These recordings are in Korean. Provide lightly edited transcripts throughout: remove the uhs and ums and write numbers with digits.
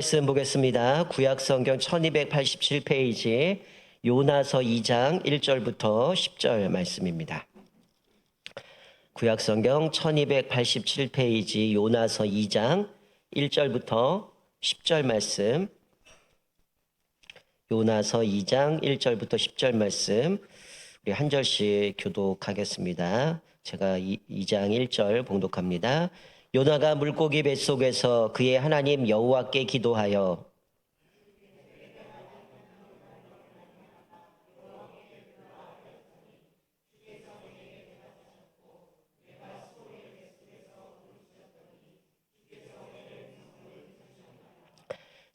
말씀 보겠습니다. 구약성경 1287페이지 요나서 2장 1절부터 10절 말씀입니다. 구약성경 1287페이지 요나서 2장 1절부터 10절 말씀. 요나서 2장 1절부터 10절 말씀 우리 한 절씩 교독하겠습니다. 제가 2장 1절 봉독합니다. 요나가 물고기 뱃속에서 그의 하나님 여호와께 기도하여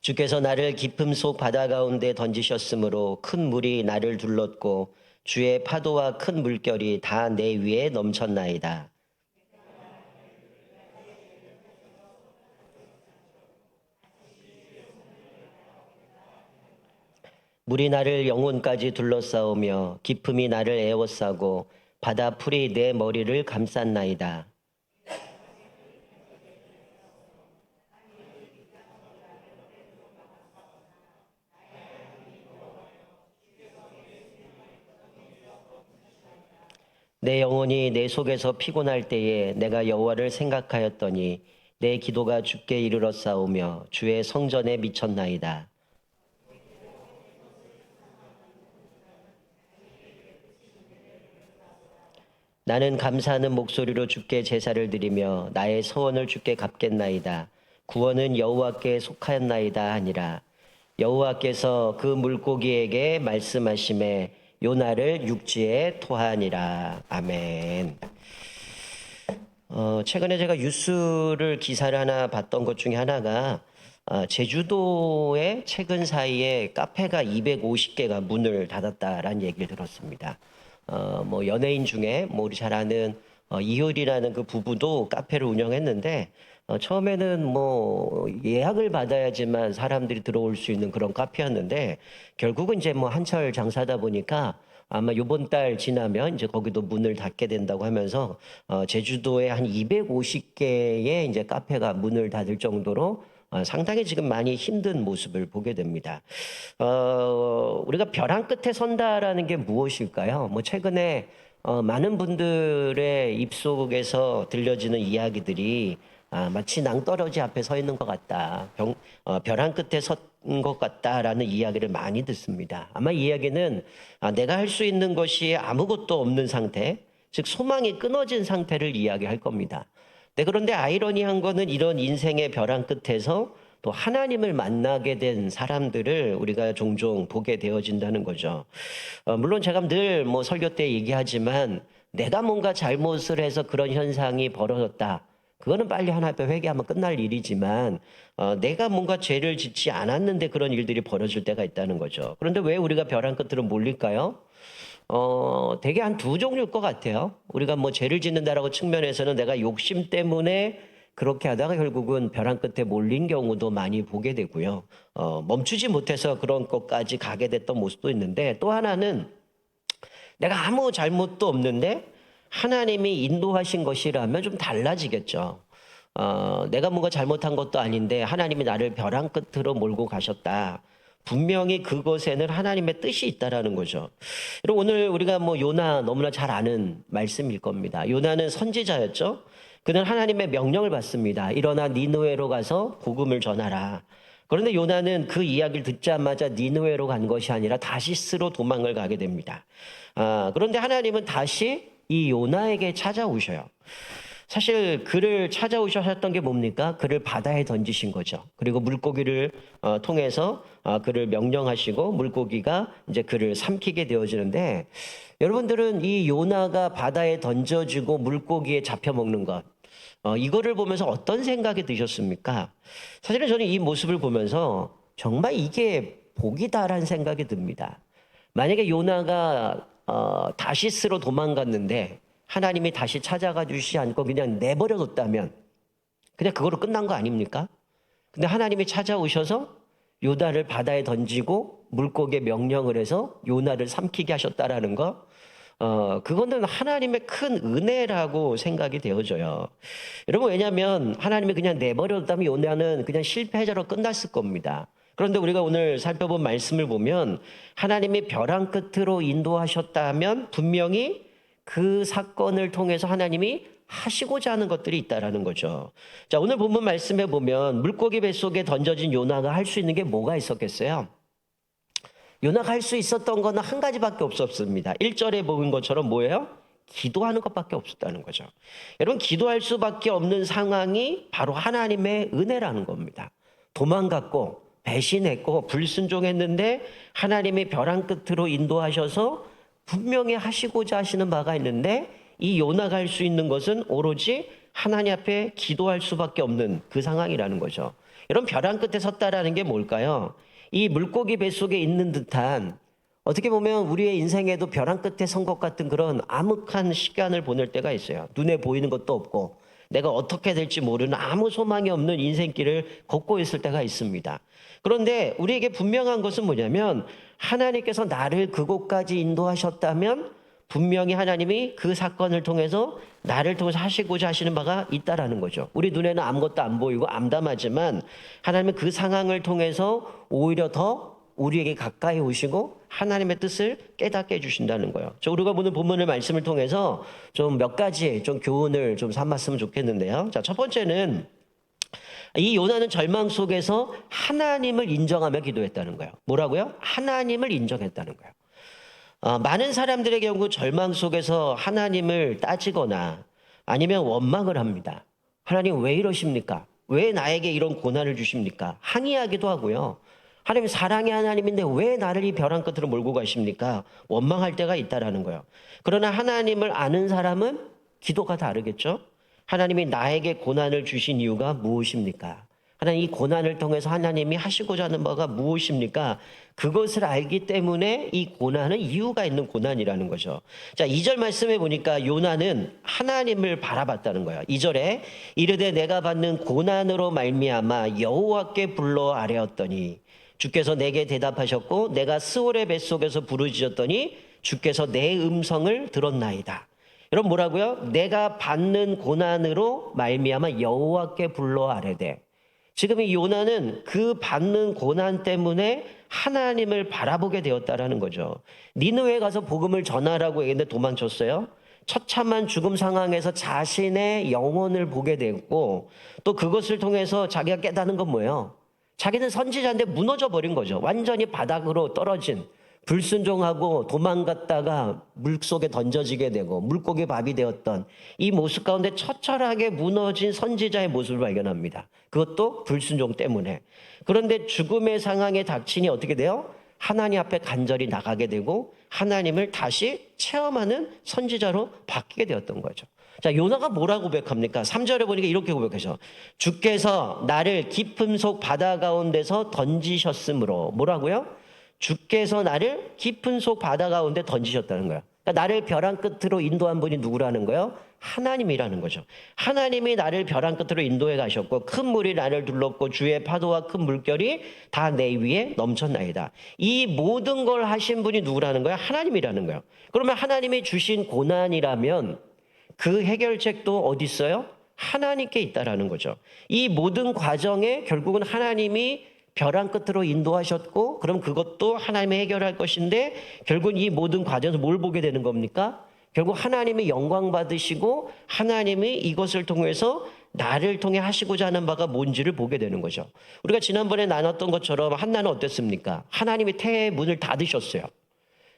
주께서 나를 깊음 속 바다 가운데 던지셨으므로 큰 물이 나를 둘렀고 주의 파도와 큰 물결이 다 내 위에 넘쳤나이다. 물이 나를 영혼까지 둘러싸우며 깊음이 나를 에워싸고 바다 풀이 내 머리를 감쌌나이다. 내 영혼이 내 속에서 피곤할 때에 내가 여호와를 생각하였더니 내 기도가 주께 이르렀사오며 주의 성전에 미쳤나이다. 나는 감사하는 목소리로 주께 제사를 드리며 나의 소원을 주께 갚겠나이다. 구원은 여호와께 속하였나이다 하니라. 여호와께서 그 물고기에게 말씀하심에 요나를 육지에 토하니라. 아멘. 최근에 제가 뉴스를 기사를 하나 봤던 것 중에 하나가 제주도에 최근 사이에 카페가 250개가 문을 닫았다라는 얘기를 들었습니다. 뭐 연예인 중에 뭐 우리 잘 아는 이효리라는 그 부부도 카페를 운영했는데 처음에는 뭐 예약을 받아야지만 사람들이 들어올 수 있는 그런 카페였는데 결국은 이제 뭐 한철 장사다 보니까 아마 이번 달 지나면 이제 거기도 문을 닫게 된다고 하면서 제주도에 한 250개의 이제 카페가 문을 닫을 정도로 상당히 지금 많이 힘든 모습을 보게 됩니다. 우리가 벼랑 끝에 선다라는 게 무엇일까요? 뭐 최근에 많은 분들의 입속에서 들려지는 이야기들이 마치 낭떠러지 앞에 서 있는 것 같다. 벼랑 끝에 선 것 같다라는 이야기를 많이 듣습니다. 아마 이 이야기는 내가 할 수 있는 것이 아무것도 없는 상태, 즉 소망이 끊어진 상태를 이야기할 겁니다. 네, 그런데 아이러니한 거는 이런 인생의 벼랑 끝에서 또 하나님을 만나게 된 사람들을 우리가 종종 보게 되어진다는 거죠. 물론 제가 늘 뭐 설교 때 얘기하지만 내가 뭔가 잘못을 해서 그런 현상이 벌어졌다. 그거는 빨리 하나님 앞에 회개하면 끝날 일이지만 내가 뭔가 죄를 짓지 않았는데 그런 일들이 벌어질 때가 있다는 거죠. 그런데 왜 우리가 벼랑 끝으로 몰릴까요? 되게 한 두 종류일 것 같아요. 우리가 뭐 죄를 짓는다라고 측면에서는 내가 욕심 때문에 그렇게 하다가 결국은 벼랑 끝에 몰린 경우도 많이 보게 되고요. 멈추지 못해서 그런 것까지 가게 됐던 모습도 있는데 또 하나는 내가 아무 잘못도 없는데 하나님이 인도하신 것이라면 좀 달라지겠죠. 내가 뭔가 잘못한 것도 아닌데 하나님이 나를 벼랑 끝으로 몰고 가셨다. 분명히 그것에는 하나님의 뜻이 있다라는 거죠. 그리고 오늘 우리가 뭐 요나 너무나 잘 아는 말씀일 겁니다. 요나는 선지자였죠. 그는 하나님의 명령을 받습니다. 일어나 니느웨로 가서 복음을 전하라. 그런데 요나는 그 이야기를 듣자마자 니느웨로 간 것이 아니라 다시스로 도망을 가게 됩니다. 그런데 하나님은 다시 이 요나에게 찾아오셔요. 사실 그를 찾아오셨던 게 뭡니까? 그를 바다에 던지신 거죠. 그리고 물고기를 통해서 그를 명령하시고 물고기가 이제 그를 삼키게 되어지는데 여러분들은 이 요나가 바다에 던져지고 물고기에 잡혀 먹는 것 이거를 보면서 어떤 생각이 드셨습니까? 사실은 저는 이 모습을 보면서 정말 이게 복이다라는 생각이 듭니다. 만약에 요나가 다시스로 도망갔는데 하나님이 다시 찾아가 주시지 않고 그냥 내버려 뒀다면 그냥 그거로 끝난 거 아닙니까? 근데 하나님이 찾아오셔서 요나를 바다에 던지고 물고기에 명령을 해서 요나를 삼키게 하셨다라는 거 그거는 하나님의 큰 은혜라고 생각이 되어져요. 여러분, 왜냐하면 하나님이 그냥 내버려뒀다면 요나는 그냥 실패자로 끝났을 겁니다. 그런데 우리가 오늘 살펴본 말씀을 보면 하나님이 벼랑 끝으로 인도하셨다면 분명히 그 사건을 통해서 하나님이 하시고자 하는 것들이 있다라는 거죠. 자, 오늘 본문 말씀에 보면 물고기 뱃속에 던져진 요나가 할 수 있는 게 뭐가 있었겠어요? 요나가 할 수 있었던 거는 한 가지밖에 없었습니다. 1절에 보는 것처럼 뭐예요? 기도하는 것밖에 없었다는 거죠. 여러분, 기도할 수밖에 없는 상황이 바로 하나님의 은혜라는 겁니다. 도망갔고 배신했고 불순종했는데 하나님이 벼랑 끝으로 인도하셔서 분명히 하시고자 하시는 바가 있는데 이 요나가 할 수 있는 것은 오로지 하나님 앞에 기도할 수밖에 없는 그 상황이라는 거죠. 여러분, 벼랑 끝에 섰다라는 게 뭘까요? 이 물고기 뱃속에 있는 듯한, 어떻게 보면 우리의 인생에도 벼랑 끝에 선 것 같은 그런 암흑한 시간을 보낼 때가 있어요. 눈에 보이는 것도 없고 내가 어떻게 될지 모르는 아무 소망이 없는 인생길을 걷고 있을 때가 있습니다. 그런데 우리에게 분명한 것은 뭐냐면 하나님께서 나를 그곳까지 인도하셨다면 분명히 하나님이 그 사건을 통해서 나를 통해서 하시고자 하시는 바가 있다라는 거죠. 우리 눈에는 아무것도 안 보이고 암담하지만 하나님은 그 상황을 통해서 오히려 더 우리에게 가까이 오시고 하나님의 뜻을 깨닫게 해주신다는 거예요. 우리가 보는 본문의 말씀을 통해서 좀 몇 가지 좀 교훈을 좀 삼았으면 좋겠는데요. 자, 첫 번째는 이 요나는 절망 속에서 하나님을 인정하며 기도했다는 거예요. 뭐라고요? 하나님을 인정했다는 거예요. 많은 사람들의 경우 절망 속에서 하나님을 따지거나 아니면 원망을 합니다. 하나님 왜 이러십니까? 왜 나에게 이런 고난을 주십니까? 항의하기도 하고요. 하나님 사랑의 하나님인데 왜 나를 이 벼랑 끝으로 몰고 가십니까? 원망할 때가 있다라는 거예요. 그러나 하나님을 아는 사람은 기도가 다르겠죠? 하나님이 나에게 고난을 주신 이유가 무엇입니까? 하나님 이 고난을 통해서 하나님이 하시고자 하는 바가 무엇입니까? 그것을 알기 때문에 이 고난은 이유가 있는 고난이라는 거죠. 자, 2절 말씀해 보니까 요나는 하나님을 바라봤다는 거예요. 2절에 이르되 내가 받는 고난으로 말미암아 여호와께 불러 아뢰었더니 주께서 내게 대답하셨고 내가 스올의 뱃속에서 부르짖었더니 주께서 내 음성을 들었나이다. 여러분 뭐라고요? 내가 받는 고난으로 말미암아 여호와께 불러 아뢰되, 지금 이 요나는 그 받는 고난 때문에 하나님을 바라보게 되었다라는 거죠. 니느웨에 가서 복음을 전하라고 얘기했는데 도망쳤어요. 처참한 죽음 상황에서 자신의 영혼을 보게 되었고 또 그것을 통해서 자기가 깨닫는 건 뭐예요? 자기는 선지자인데 무너져 버린 거죠. 완전히 바닥으로 떨어진, 불순종하고 도망갔다가 물속에 던져지게 되고 물고기 밥이 되었던 이 모습 가운데 처절하게 무너진 선지자의 모습을 발견합니다. 그것도 불순종 때문에. 그런데 죽음의 상황에 닥치니 어떻게 돼요? 하나님 앞에 간절히 나가게 되고 하나님을 다시 체험하는 선지자로 바뀌게 되었던 거죠. 자, 요나가 뭐라고 고백합니까? 3절에 보니까 이렇게 고백하죠. 주께서 나를 깊음 속 바다 가운데서 던지셨으므로. 뭐라고요? 주께서 나를 깊은 속 바다 가운데 던지셨다는 거예요. 그러니까 나를 벼랑 끝으로 인도한 분이 누구라는 거예요? 하나님이라는 거죠. 하나님이 나를 벼랑 끝으로 인도해 가셨고 큰 물이 나를 둘렀고 주의 파도와 큰 물결이 다 내 위에 넘쳤나이다. 이 모든 걸 하신 분이 누구라는 거예요? 하나님이라는 거예요. 그러면 하나님이 주신 고난이라면 그 해결책도 어디 있어요? 하나님께 있다라는 거죠. 이 모든 과정에 결국은 하나님이 벼랑 끝으로 인도하셨고 그럼 그것도 하나님이 해결할 것인데 결국 이 모든 과정에서 뭘 보게 되는 겁니까? 결국 하나님이 영광 받으시고 하나님이 이것을 통해서 나를 통해 하시고자 하는 바가 뭔지를 보게 되는 거죠. 우리가 지난번에 나눴던 것처럼 한나는 어땠습니까? 하나님이 태의 문을 닫으셨어요.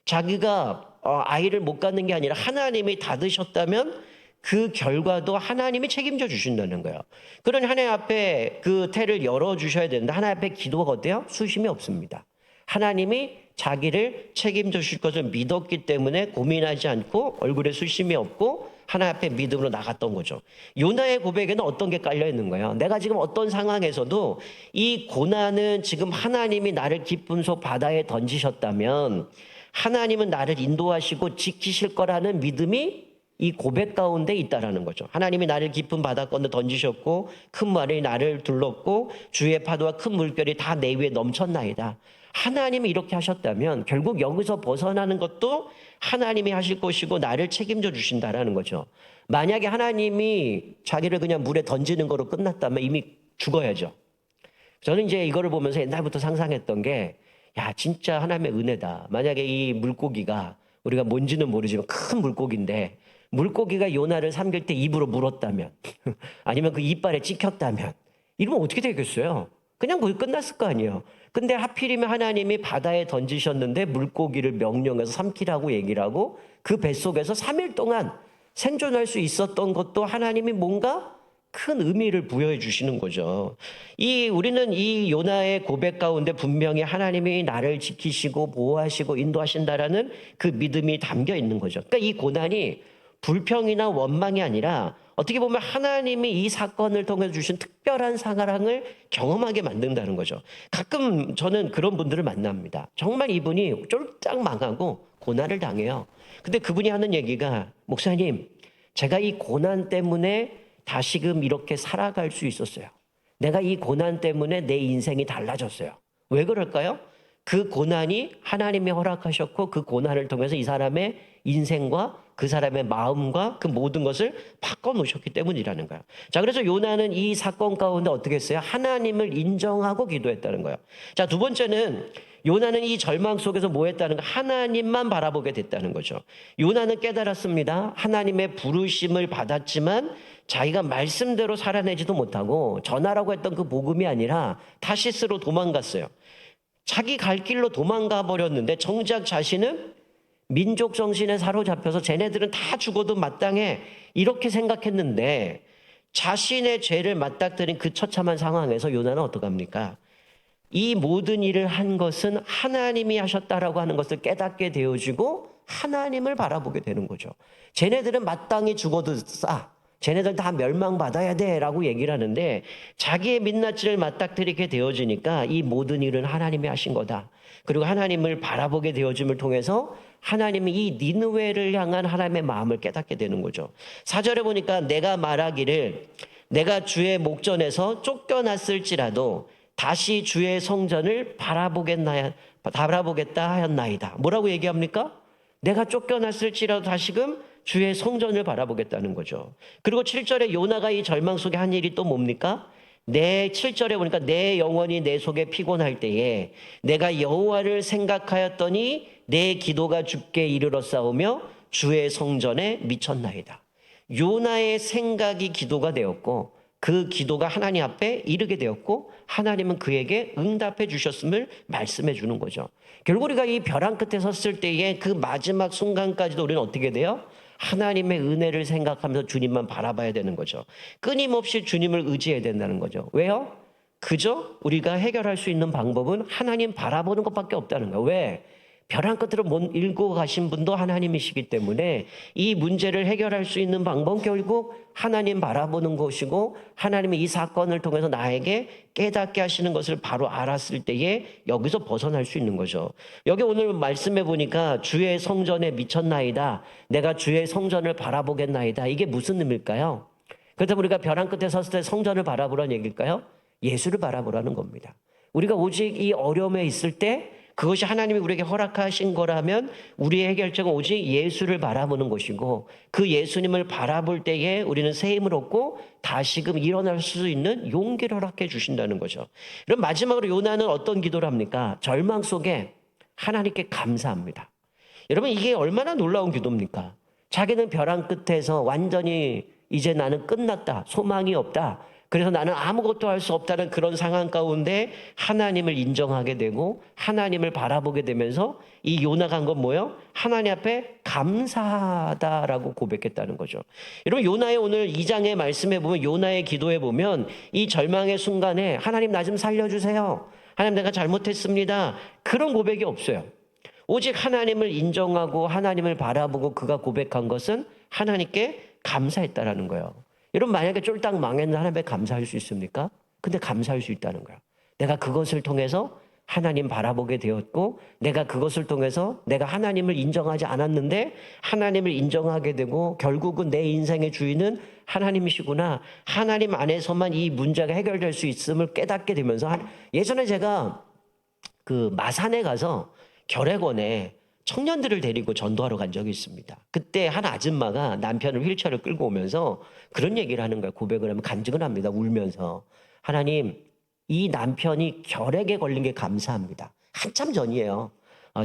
자기가 아이를 못 갖는 게 아니라 하나님이 닫으셨다면 그 결과도 하나님이 책임져 주신다는 거예요. 그러니 하나님 앞에 그 태를 열어주셔야 되는데 하나님 앞에 기도가 어때요? 수심이 없습니다. 하나님이 자기를 책임져 주실 것을 믿었기 때문에 고민하지 않고 얼굴에 수심이 없고 하나님 앞에 믿음으로 나갔던 거죠. 요나의 고백에는 어떤 게 깔려 있는 거예요? 내가 지금 어떤 상황에서도 이 고난은 지금 하나님이 나를 깊은 속 바다에 던지셨다면 하나님은 나를 인도하시고 지키실 거라는 믿음이 이 고백 가운데 있다라는 거죠. 하나님이 나를 깊은 바다 건너 던지셨고 큰 말이 나를 둘렀고 주의 파도와 큰 물결이 다 내 위에 넘쳤나이다. 하나님이 이렇게 하셨다면 결국 여기서 벗어나는 것도 하나님이 하실 것이고 나를 책임져 주신다라는 거죠. 만약에 하나님이 자기를 그냥 물에 던지는 거로 끝났다면 이미 죽어야죠. 저는 이제 이거를 보면서 옛날부터 상상했던 게, 야, 진짜 하나님의 은혜다. 만약에 이 물고기가 우리가 뭔지는 모르지만 큰 물고기인데 물고기가 요나를 삼킬 때 입으로 물었다면 아니면 그 이빨에 찍혔다면 이러면 어떻게 되겠어요? 그냥 거기 끝났을 거 아니에요. 근데 하필이면 하나님이 바다에 던지셨는데 물고기를 명령해서 삼키라고 얘기를 하고 그 뱃속에서 3일 동안 생존할 수 있었던 것도 하나님이 뭔가 큰 의미를 부여해 주시는 거죠. 우리는 이 요나의 고백 가운데 분명히 하나님이 나를 지키시고 보호하시고 인도하신다라는 그 믿음이 담겨 있는 거죠. 그러니까 이 고난이 불평이나 원망이 아니라 어떻게 보면 하나님이 이 사건을 통해 주신 특별한 사랑을 경험하게 만든다는 거죠. 가끔 저는 그런 분들을 만납니다. 정말 이분이 쫄딱 망하고 고난을 당해요. 근데 그분이 하는 얘기가, 목사님, 제가 이 고난 때문에 다시금 이렇게 살아갈 수 있었어요. 내가 이 고난 때문에 내 인생이 달라졌어요. 왜 그럴까요? 그 고난이 하나님이 허락하셨고 그 고난을 통해서 이 사람의 인생과 그 사람의 마음과 그 모든 것을 바꿔놓으셨기 때문이라는 거예요. 자, 그래서 요나는 이 사건 가운데 어떻게 했어요? 하나님을 인정하고 기도했다는 거예요. 자, 두 번째는 요나는 이 절망 속에서 뭐 했다는 거? 하나님만 바라보게 됐다는 거죠. 요나는 깨달았습니다. 하나님의 부르심을 받았지만 자기가 말씀대로 살아내지도 못하고 전하라고 했던 그 복음이 아니라 타시스로 도망갔어요. 자기 갈 길로 도망가 버렸는데 정작 자신은 민족 정신에 사로잡혀서 쟤네들은 다 죽어도 마땅해 이렇게 생각했는데 자신의 죄를 맞닥뜨린 그 처참한 상황에서 요나는 어떡합니까? 이 모든 일을 한 것은 하나님이 하셨다라고 하는 것을 깨닫게 되어지고 하나님을 바라보게 되는 거죠. 쟤네들은 마땅히 죽어도 싸. 쟤네들 다 멸망받아야 돼 라고 얘기를 하는데 자기의 민낯을 맞닥뜨리게 되어지니까 이 모든 일은 하나님이 하신 거다. 그리고 하나님을 바라보게 되어짐을 통해서 하나님이 이 니느웨를 향한 하나님의 마음을 깨닫게 되는 거죠. 4절에 보니까 내가 말하기를 내가 주의 목전에서 쫓겨났을지라도 다시 주의 성전을 바라보겠다 하였나이다. 뭐라고 얘기합니까? 내가 쫓겨났을지라도 다시금 주의 성전을 바라보겠다는 거죠. 그리고 7절에 요나가 이 절망 속에 한 일이 또 뭡니까? 7절에 보니까 내 영혼이 내 속에 피곤할 때에 내가 여호와를 생각하였더니 내 기도가 주께 이르렀사오며 주의 성전에 미쳤나이다. 요나의 생각이 기도가 되었고 그 기도가 하나님 앞에 이르게 되었고 하나님은 그에게 응답해 주셨음을 말씀해 주는 거죠. 결국 우리가 이 벼랑 끝에 섰을 때의 그 마지막 순간까지도 우리는 어떻게 돼요? 하나님의 은혜를 생각하면서 주님만 바라봐야 되는 거죠. 끊임없이 주님을 의지해야 된다는 거죠. 왜요? 그저 우리가 해결할 수 있는 방법은 하나님 바라보는 것밖에 없다는 거예요. 왜? 벼랑 끝으로 못 읽고 가신 분도 하나님이시기 때문에 이 문제를 해결할 수 있는 방법은 결국 하나님 바라보는 것이고 하나님이 이 사건을 통해서 나에게 깨닫게 하시는 것을 바로 알았을 때에 여기서 벗어날 수 있는 거죠. 여기 오늘 말씀해 보니까 주의 성전에 미쳤나이다. 내가 주의 성전을 바라보겠나이다. 이게 무슨 의미일까요? 그렇다면 우리가 벼랑 끝에 섰을 때 성전을 바라보라는 얘기일까요? 예수를 바라보라는 겁니다. 우리가 오직 이 어려움에 있을 때 그것이 하나님이 우리에게 허락하신 거라면 우리의 해결책은 오직 예수를 바라보는 것이고 그 예수님을 바라볼 때에 우리는 새 힘을 얻고 다시금 일어날 수 있는 용기를 허락해 주신다는 거죠. 그럼 마지막으로 요나는 어떤 기도를 합니까? 절망 속에 하나님께 감사합니다. 여러분 이게 얼마나 놀라운 기도입니까? 자기는 벼랑 끝에서 완전히 이제 나는 끝났다. 소망이 없다. 그래서 나는 아무것도 할 수 없다는 그런 상황 가운데 하나님을 인정하게 되고 하나님을 바라보게 되면서 이 요나가 한 건 뭐예요? 하나님 앞에 감사하다라고 고백했다는 거죠. 여러분 요나의 오늘 2장의 말씀에 보면 요나의 기도에 보면 이 절망의 순간에 하나님 나 좀 살려주세요. 하나님 내가 잘못했습니다. 그런 고백이 없어요. 오직 하나님을 인정하고 하나님을 바라보고 그가 고백한 것은 하나님께 감사했다라는 거예요. 여러분 만약에 쫄딱 망했는데 하나님께 감사할 수 있습니까? 근데 감사할 수 있다는 거야. 내가 그것을 통해서 하나님 바라보게 되었고, 내가 그것을 통해서 내가 하나님을 인정하지 않았는데 하나님을 인정하게 되고, 결국은 내 인생의 주인은 하나님이시구나, 하나님 안에서만 이 문제가 해결될 수 있음을 깨닫게 되면서, 예전에 제가 그 마산에 가서 결핵원에 청년들을 데리고 전도하러 간 적이 있습니다. 그때 한 아줌마가 남편을 휠체어를 끌고 오면서 그런 얘기를 하는 거예요. 고백을 하면 간증을 합니다. 울면서. 하나님, 이 남편이 결핵에 걸린 게 감사합니다. 한참 전이에요.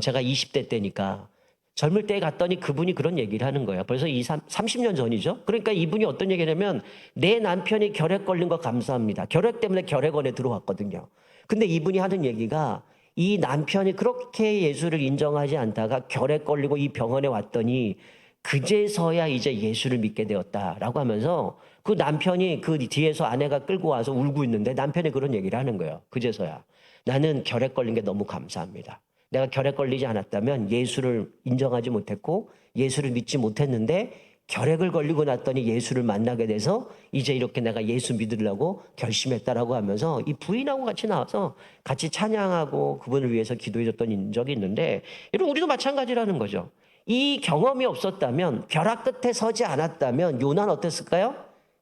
제가 20대 때니까. 젊을 때 갔더니 그분이 그런 얘기를 하는 거예요. 벌써 30년 전이죠. 그러니까 이분이 어떤 얘기를 하냐면, 내 남편이 결핵 걸린 거 감사합니다. 결핵 때문에 결핵원에 들어왔거든요. 근데 이분이 하는 얘기가, 이 남편이 그렇게 예수를 인정하지 않다가 결핵 걸리고 이 병원에 왔더니 그제서야 이제 예수를 믿게 되었다라고 하면서, 그 남편이 그 뒤에서 아내가 끌고 와서 울고 있는데 남편이 그런 얘기를 하는 거예요. 그제서야 나는 결핵 걸린 게 너무 감사합니다. 내가 결핵 걸리지 않았다면 예수를 인정하지 못했고 예수를 믿지 못했는데, 결핵을 걸리고 났더니 예수를 만나게 돼서 이제 이렇게 내가 예수 믿으려고 결심했다라고 하면서 이 부인하고 같이 나와서 같이 찬양하고 그분을 위해서 기도해줬던 적이 있는데, 여러분, 우리도 마찬가지라는 거죠. 이 경험이 없었다면, 벼락 끝에 서지 않았다면 요나는 어땠을까요?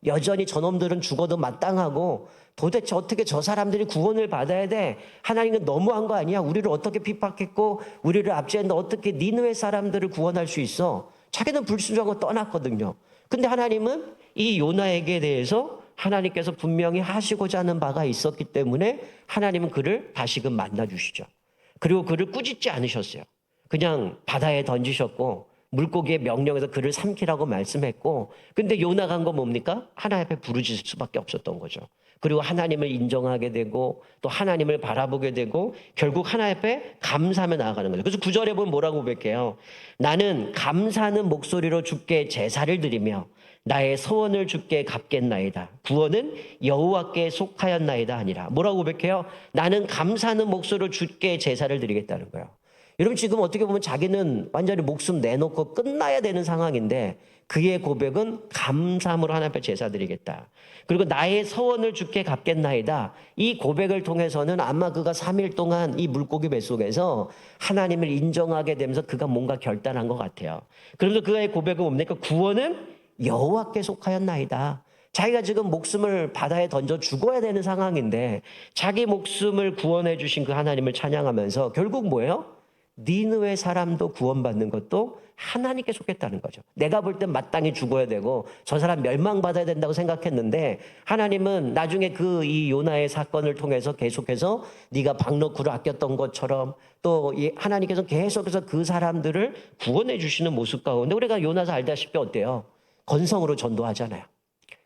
여전히 저놈들은 죽어도 마땅하고, 도대체 어떻게 저 사람들이 구원을 받아야 돼? 하나님은 너무한 거 아니야? 우리를 어떻게 핍박했고 우리를 압제했는데 어떻게 니느웨 사람들을 구원할 수 있어? 자기는 불순종하고 떠났거든요. 근데 하나님은 이 요나에게 대해서 하나님께서 분명히 하시고자 하는 바가 있었기 때문에 하나님은 그를 다시금 만나주시죠. 그리고 그를 꾸짖지 않으셨어요. 그냥 바다에 던지셨고 물고기의 명령에서 그를 삼키라고 말씀했고, 근데 요나가 한 건 뭡니까? 하나님 앞에 부르짖을 수밖에 없었던 거죠. 그리고 하나님을 인정하게 되고 또 하나님을 바라보게 되고 결국 하나님 앞에 감사하며 나아가는 거죠. 그래서 9절에 보면 뭐라고 고백해요? 나는 감사하는 목소리로 주께 제사를 드리며 나의 소원을 주께 갚겠나이다. 구원은 여호와께 속하였나이다 아니라. 뭐라고 고백해요? 나는 감사하는 목소리로 주께 제사를 드리겠다는 거예요. 여러분, 지금 어떻게 보면 자기는 완전히 목숨 내놓고 끝나야 되는 상황인데 그의 고백은 감사함으로 하나님 앞에 제사 드리겠다. 그리고 나의 서원을 주께 갚겠나이다. 이 고백을 통해서는 아마 그가 3일 동안 이 물고기 뱃속에서 하나님을 인정하게 되면서 그가 뭔가 결단한 것 같아요. 그러면서 그의 고백은 뭡니까? 구원은 여호와께 속하였나이다. 자기가 지금 목숨을 바다에 던져 죽어야 되는 상황인데 자기 목숨을 구원해 주신 그 하나님을 찬양하면서 결국 뭐예요? 니느웨 사람도 구원받는 것도 하나님께 속했다는 거죠. 내가 볼 땐 마땅히 죽어야 되고 저 사람 멸망받아야 된다고 생각했는데, 하나님은 나중에 그 이 요나의 사건을 통해서 계속해서 네가 박너쿨을 아꼈던 것처럼 또 하나님께서 계속해서 그 사람들을 구원해 주시는 모습 가운데, 우리가 요나서 알다시피 어때요? 건성으로 전도하잖아요.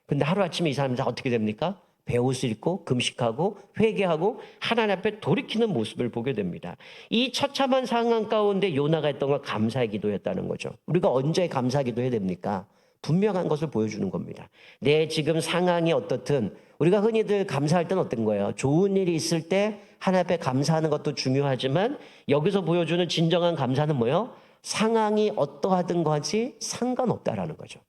근데 하루아침에 이 사람들 다 어떻게 됩니까? 배옷을 입고 금식하고 회개하고 하나님 앞에 돌이키는 모습을 보게 됩니다. 이 처참한 상황 가운데 요나가 했던 건 감사의 기도였다는 거죠. 우리가 언제 감사 기도해야 됩니까? 분명한 것을 보여주는 겁니다. 내 지금 상황이 어떻든 우리가 흔히들 감사할 때는 어떤 거예요? 좋은 일이 있을 때 하나님 앞에 감사하는 것도 중요하지만 여기서 보여주는 진정한 감사는 뭐예요? 상황이 어떠하든 거지 상관없다라는 거죠.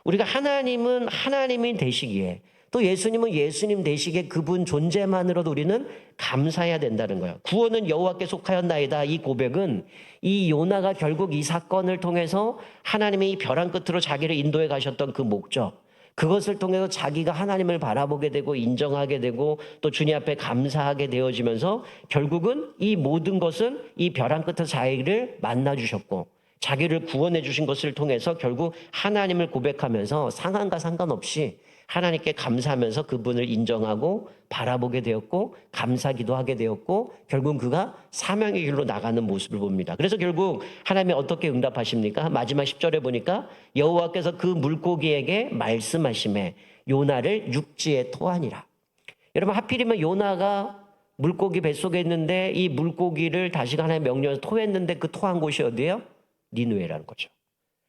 우리가 하나님은 하나님이 되시기에 또 예수님은 예수님 되시기에 그분 존재만으로도 우리는 감사해야 된다는 거예요. 구원은 여호와께 속하였나이다. 이 고백은 이 요나가 결국 이 사건을 통해서 하나님의 이 벼랑 끝으로 자기를 인도해 가셨던 그 목적, 그것을 통해서 자기가 하나님을 바라보게 되고 인정하게 되고 또 주님 앞에 감사하게 되어지면서 결국은 이 모든 것은 이 벼랑 끝에서 자기를 만나주셨고 자기를 구원해 주신 것을 통해서 결국 하나님을 고백하면서 상황과 상관없이 하나님께 감사하면서 그분을 인정하고 바라보게 되었고 감사기도 하게 되었고 결국 그가 사명의 길로 나가는 모습을 봅니다. 그래서 결국 하나님이 어떻게 응답하십니까? 마지막 10절에 보니까 여호와께서 그 물고기에게 말씀하시매 요나를 육지에 토하니라. 여러분, 하필이면 요나가 물고기 뱃속에 있는데 이 물고기를 다시 하나님의 명령에서 토했는데 그 토한 곳이 어디예요? 니느웨라는 거죠.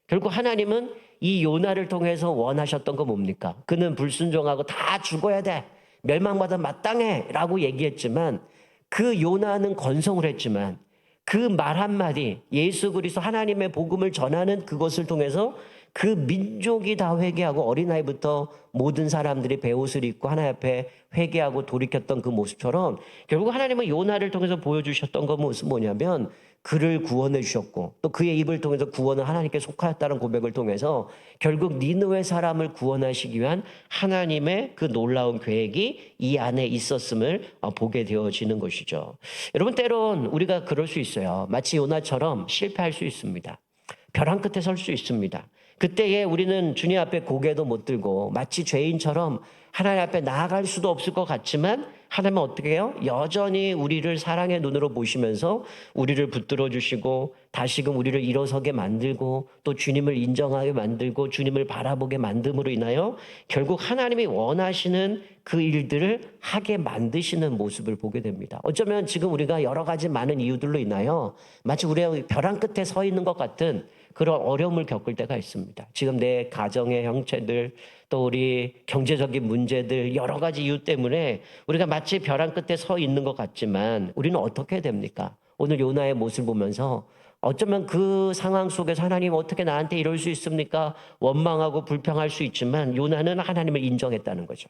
결국 하나님은 이 요나를 통해서 원하셨던 거 뭡니까? 그는 불순종하고 다 죽어야 돼, 멸망받아 마땅해 라고 얘기했지만 그 요나는 건성을 했지만 그 말 한마디, 예수 그리스도 하나님의 복음을 전하는 그것을 통해서 그 민족이 다 회개하고 어린아이부터 모든 사람들이 베옷을 입고 하나님 앞에 회개하고 돌이켰던 그 모습처럼 결국 하나님은 요나를 통해서 보여주셨던 그 모습 뭐냐면 그를 구원해 주셨고 또 그의 입을 통해서 구원은 하나님께 속하였다는 고백을 통해서 결국 니느웨 사람을 구원하시기 위한 하나님의 그 놀라운 계획이 이 안에 있었음을 보게 되어지는 것이죠. 여러분 때론 우리가 그럴 수 있어요. 마치 요나처럼 실패할 수 있습니다. 벼랑 끝에 설 수 있습니다. 그때에 우리는 주님 앞에 고개도 못 들고 마치 죄인처럼 하나님 앞에 나아갈 수도 없을 것 같지만 하나님은 어떻게 해요? 여전히 우리를 사랑의 눈으로 보시면서 우리를 붙들어 주시고 다시금 우리를 일어서게 만들고 또 주님을 인정하게 만들고 주님을 바라보게 만듦으로 인하여 결국 하나님이 원하시는 그 일들을 하게 만드시는 모습을 보게 됩니다. 어쩌면 지금 우리가 여러 가지 많은 이유들로 인하여 마치 우리가 벼랑 끝에 서 있는 것 같은 그런 어려움을 겪을 때가 있습니다. 지금 내 가정의 형체들 또 우리 경제적인 문제들 여러 가지 이유 때문에 우리가 마치 벼랑 끝에 서 있는 것 같지만 우리는 어떻게 됩니까? 오늘 요나의 모습을 보면서 어쩌면 그 상황 속에서 하나님 어떻게 나한테 이럴 수 있습니까? 원망하고 불평할 수 있지만 요나는 하나님을 인정했다는 거죠.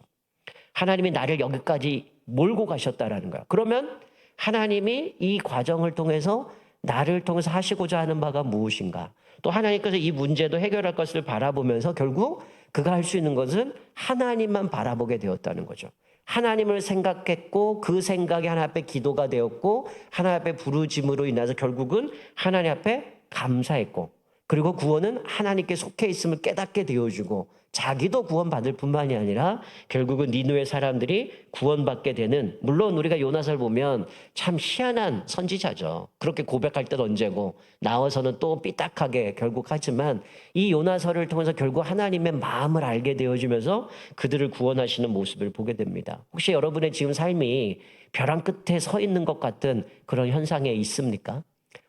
하나님이 나를 여기까지 몰고 가셨다라는 거야. 그러면 하나님이 이 과정을 통해서 나를 통해서 하시고자 하는 바가 무엇인가? 또 하나님께서 이 문제도 해결할 것을 바라보면서 결국 그가 할 수 있는 것은 하나님만 바라보게 되었다는 거죠. 하나님을 생각했고 그 생각이 하나님 앞에 기도가 되었고 하나님 앞에 부르짐으로 인해서 결국은 하나님 앞에 감사했고 그리고 구원은 하나님께 속해 있음을 깨닫게 되어주고 자기도 구원받을 뿐만이 아니라 결국은 니느웨 사람들이 구원받게 되는, 물론 우리가 요나서를 보면 참 희한한 선지자죠. 그렇게 고백할 때도 언제고 나와서는 또 삐딱하게 결국 하지만 이 요나서를 통해서 결국 하나님의 마음을 알게 되어지면서 그들을 구원하시는 모습을 보게 됩니다. 혹시 여러분의 지금 삶이 벼랑 끝에 서 있는 것 같은 그런 현상에 있습니까?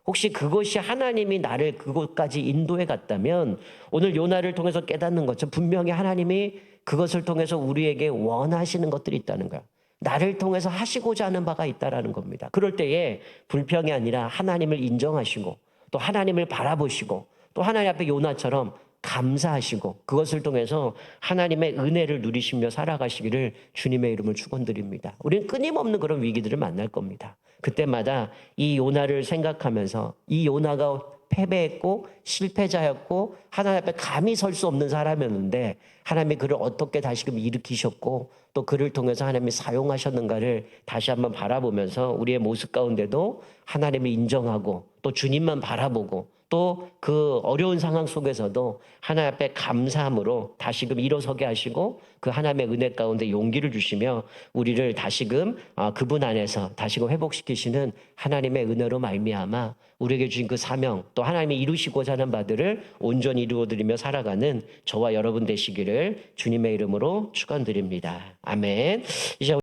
혹시 그것이 하나님이 나를 그곳까지 인도해 갔다면 오늘 요나를 통해서 깨닫는 것처럼 분명히 하나님이 그것을 통해서 우리에게 원하시는 것들이 있다는 거야. 나를 통해서 하시고자 하는 바가 있다라는 겁니다. 그럴 때에 불평이 아니라 하나님을 인정하시고 또 하나님을 바라보시고 또 하나님 앞에 요나처럼 감사하시고 그것을 통해서 하나님의 은혜를 누리시며 살아가시기를 주님의 이름을 축원드립니다. 우리는 끊임없는 그런 위기들을 만날 겁니다. 그때마다 이 요나를 생각하면서 이 요나가 패배했고 실패자였고 하나님 앞에 감히 설 수 없는 사람이었는데 하나님이 그를 어떻게 다시금 일으키셨고 또 그를 통해서 하나님이 사용하셨는가를 다시 한번 바라보면서 우리의 모습 가운데도 하나님을 인정하고 또 주님만 바라보고 또 그 어려운 상황 속에서도 하나님 앞에 감사함으로 다시금 일어서게 하시고 그 하나님의 은혜 가운데 용기를 주시며 우리를 다시금 그분 안에서 다시금 회복시키시는 하나님의 은혜로 말미암아 우리에게 주신 그 사명 또 하나님이 이루시고자 하는 바들을 온전히 이루어드리며 살아가는 저와 여러분 되시기를 주님의 이름으로 축원드립니다. 아멘. 이제